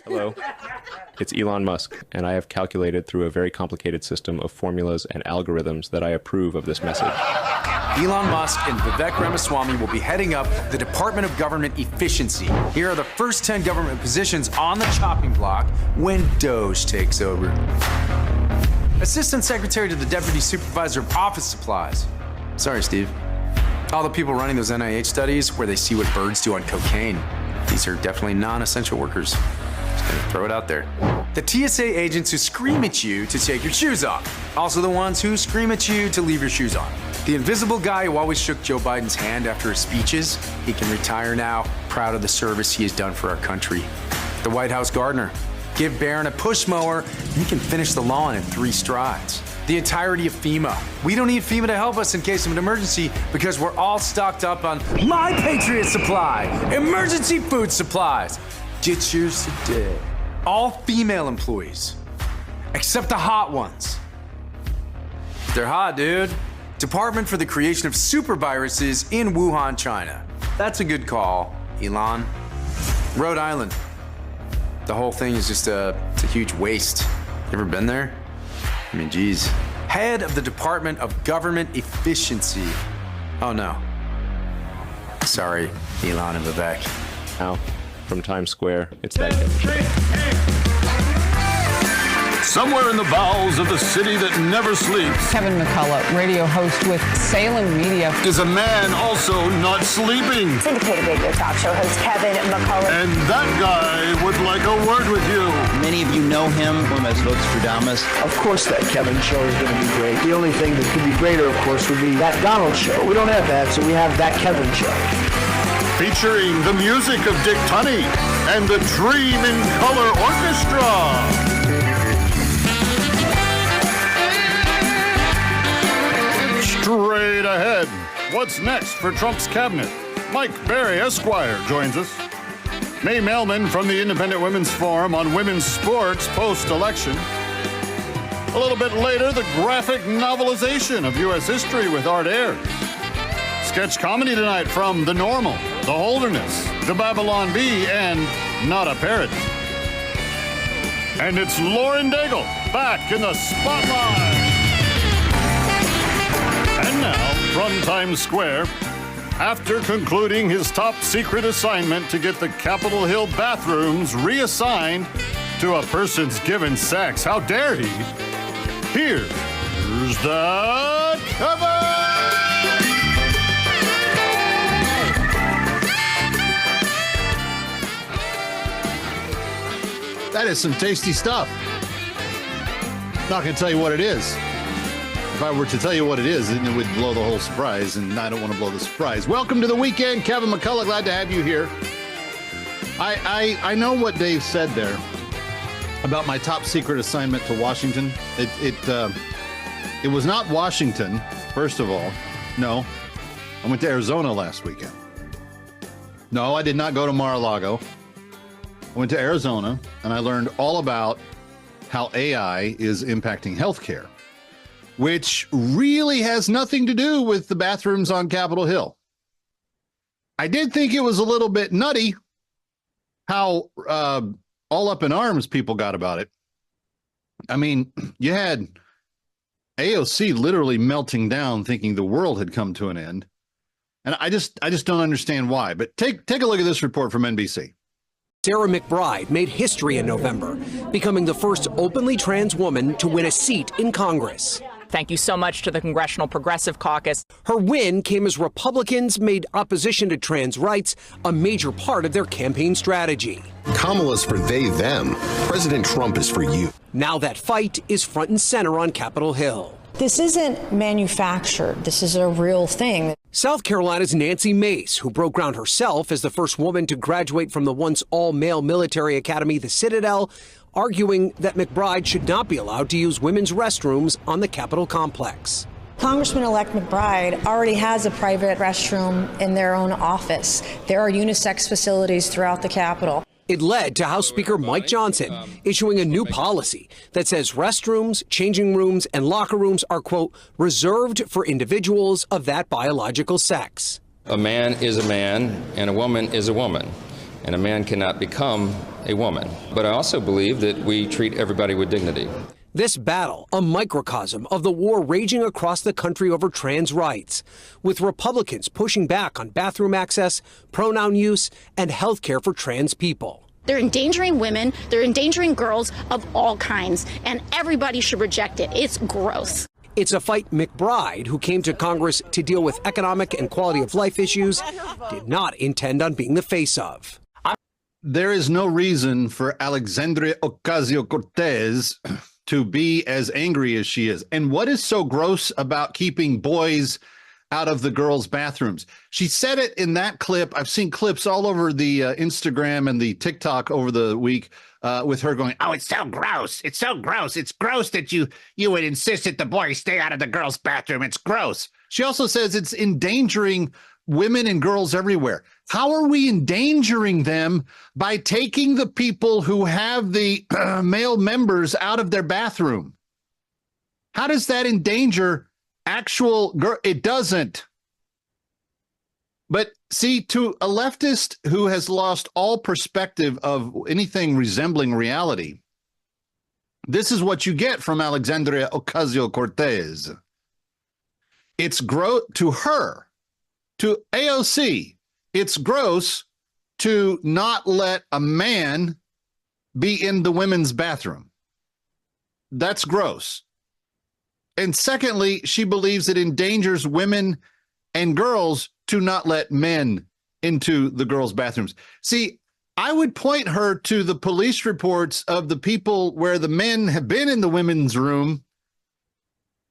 Hello, it's Elon Musk, and I have calculated through a very complicated system of formulas and algorithms that I approve of this message. Elon Musk and Vivek Ramaswamy will be heading up the Department of Government Efficiency. Here are the first 10 government positions on the chopping block when Doge takes over. Assistant Secretary to the Deputy Supervisor of Office Supplies. Sorry, Steve. All the people running those NIH studies where they see what birds do on cocaine. These are definitely non-essential workers. Just gonna throw it out there. The TSA agents who scream at you to take your shoes off. Also the ones who scream at you to leave your shoes on. The invisible guy who always shook Joe Biden's hand after his speeches. He can retire now, proud of the service he has done for our country. The White House gardener. Give Barron a push mower, and he can finish the lawn in 3 strides. The entirety of FEMA. We don't need FEMA to help us in case of an emergency because we're all stocked up on My Patriot Supply, emergency food supplies. Get yours today. All female employees, except the hot ones. They're hot, dude. Department for the Creation of Super Viruses in Wuhan, China. That's a good call, Elon. Rhode Island. The whole thing is just it's a huge waste. You ever been there? I mean, geez. Head of the Department of Government Efficiency. Oh, no. Sorry, Elon and Vivek. Now, from Times Square, it's that Kevin Show. Somewhere in the bowels of the city that never sleeps, Kevin McCullough, radio host with Salem Media, is a man also not sleeping. Syndicated radio talk show host Kevin McCullough. And that guy would like a word with you. Many of you know him as Vostradamus. Of course that Kevin show is going to be great. The only thing that could be greater, of course, would be that Donald show. We don't have that, so we have that Kevin show. Featuring the music of Dick Tunney and the Dream in Color Orchestra. Straight ahead. What's next for Trump's cabinet? Mike Berry, Esquire, joins us. May Melman from the Independent Women's Forum on women's sports post-election. A little bit later, the graphic novelization of U.S. history with Art Ayers. Sketch comedy tonight from The Normal, The Holderness, The Babylon Bee, and Not a Parody. And it's Lauren Daigle back in the spotlight. And now, from Times Square, after concluding his top secret assignment to get the Capitol Hill bathrooms reassigned to a person's given sex, how dare he? Here's the cover! That is some tasty stuff. Not going to tell you what it is. If I were to tell you what it is, then it would blow the whole surprise, and I don't want to blow the surprise. Welcome to the weekend. Kevin McCullough, glad to have you here. I know what Dave said there about my top secret assignment to Washington. It was not Washington, first of all. No, I went to Arizona last weekend. No, I did not go to Mar-a-Lago. I went to Arizona, and I learned all about how AI is impacting healthcare, which really has nothing to do with the bathrooms on Capitol Hill. I did think it was a little bit nutty how all up in arms people got about it. I mean, you had AOC literally melting down, thinking the world had come to an end. And I just don't understand why. But take a look at this report from NBC. Sarah McBride made history in November, becoming the first openly trans woman to win a seat in Congress. Thank you so much to the Congressional Progressive Caucus. Her win came as Republicans made opposition to trans rights a major part of their campaign strategy. Kamala's for they, them. President Trump is for you. Now that fight is front and center on Capitol Hill. This isn't manufactured. This is a real thing. South Carolina's Nancy Mace, who broke ground herself as the first woman to graduate from the once all-male military academy, the Citadel, arguing that McBride should not be allowed to use women's restrooms on the Capitol complex. Congressman-elect McBride already has a private restroom in their own office. There are unisex facilities throughout the Capitol. It led to House Speaker Mike Johnson issuing a new policy that says restrooms, changing rooms, and locker rooms are, quote, reserved for individuals of that biological sex. A man is a man and a woman is a woman. and a man cannot become a woman. But I also believe that we treat everybody with dignity. This battle, a microcosm of the war raging across the country over trans rights, with Republicans pushing back on bathroom access, pronoun use, and health care for trans people. They're endangering women, they're endangering girls of all kinds, and everybody should reject it. It's gross. It's a fight McBride, who came to Congress to deal with economic and quality of life issues, did not intend on being the face of. There is no reason for Alexandria Ocasio-Cortez to be as angry as she is. And what is so gross about keeping boys out of the girls' bathrooms? She said it in that clip. I've seen clips all over the Instagram and the TikTok over the week with her going, "Oh, it's so gross. It's so gross. It's gross that you would insist that the boys stay out of the girls' bathroom. It's gross." She also says it's endangering women and girls everywhere. How are we endangering them by taking the people who have the male members out of their bathroom? How does that endanger actual girl? It doesn't. But see, to a leftist who has lost all perspective of anything resembling reality, this is what you get from Alexandria Ocasio-Cortez. It's gross to her. To AOC, it's gross to not let a man be in the women's bathroom. That's gross. And secondly, she believes it endangers women and girls to not let men into the girls' bathrooms. See, I would point her to the police reports of the people where the men have been in the women's room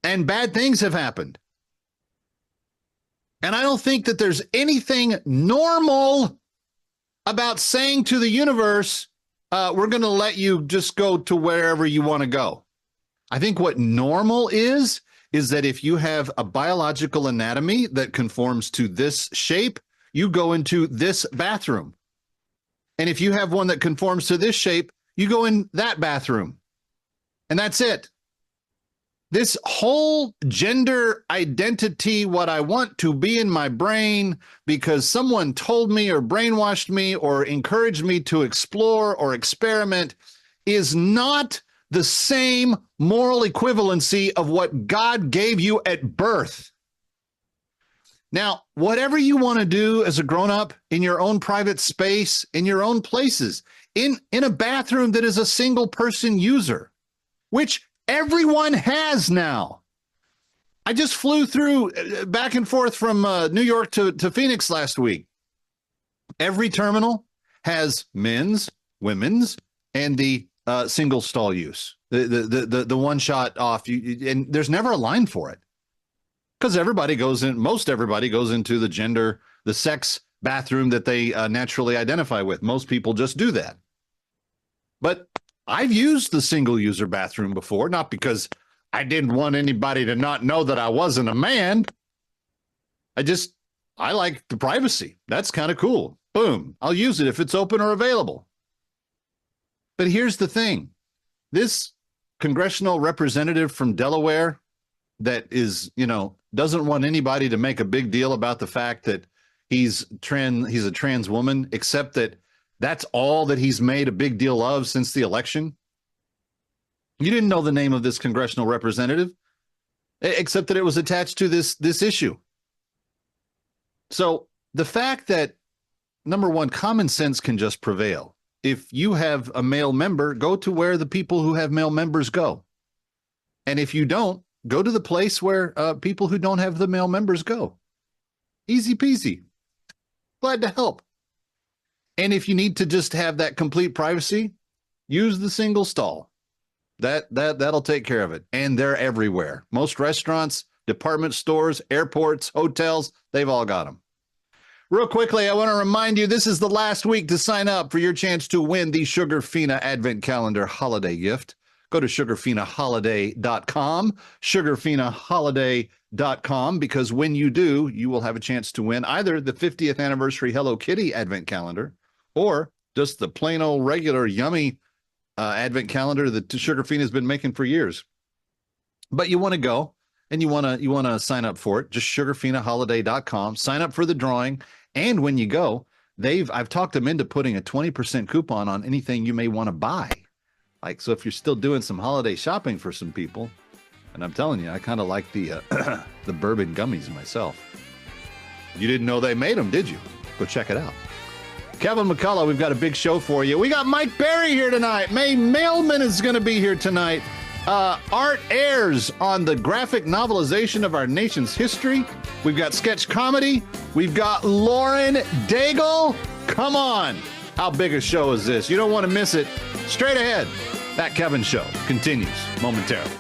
and bad things have happened. And I don't think that there's anything normal about saying to the universe, we're going to let you just go to wherever you want to go. I think what normal is that if you have a biological anatomy that conforms to this shape, you go into this bathroom. And if you have one that conforms to this shape, you go in that bathroom. And that's it. This whole gender identity, what I want to be in my brain because someone told me or brainwashed me or encouraged me to explore or experiment, is not the same moral equivalency of what God gave you at birth. Now, whatever you want to do as a grown-up in your own private space, in your own places, in a bathroom that is a single person user, which everyone has now. I just flew through back and forth from New York to Phoenix last week. Every terminal has men's, women's, and the single stall use, the one shot off. And there's never a line for it because everybody goes in. Most everybody goes into the sex bathroom that they naturally identify with. Most people just do that. But I've used the single user bathroom before, not because I didn't want anybody to not know that I wasn't a man. I like the privacy. That's kind of cool. Boom. I'll use it if it's open or available. But here's the thing. This congressional representative from Delaware that is, doesn't want anybody to make a big deal about the fact that he's a trans woman, except that that's all that he's made a big deal of since the election. You didn't know the name of this congressional representative, except that it was attached to this issue. So the fact that, number one, common sense can just prevail. If you have a male member, go to where the people who have male members go. And if you don't, go to the place where people who don't have the male members go. Easy peasy. Glad to help. And if you need to just have that complete privacy, use the single stall. That'll take care of it. And they're everywhere. Most restaurants, department stores, airports, hotels, they've all got them. Real quickly, I want to remind you, this is the last week to sign up for your chance to win the Sugarfina Advent Calendar holiday gift. Go to sugarfinaholiday.com, sugarfinaholiday.com, because when you do, you will have a chance to win either the 50th anniversary Hello Kitty Advent Calendar or just the plain old regular yummy Advent Calendar that Sugarfina has been making for years. But you want to go and you want to sign up for it. Just sugarfinaholiday.com. Sign up for the drawing. And when you go, I've talked them into putting a 20% coupon on anything you may want to buy. Like, so if you're still doing some holiday shopping for some people, and I'm telling you, I kind of like the the bourbon gummies myself. You didn't know they made them, did you? Go check it out. Kevin McCullough, we've got a big show for you. We got Mike Berry here tonight. May Mailman is going to be here tonight. Art Ayers on the graphic novelization of our nation's history. We've got sketch comedy. We've got Lauren Daigle. Come on. How big a show is this? You don't want to miss it. Straight ahead, That Kevin Show continues momentarily.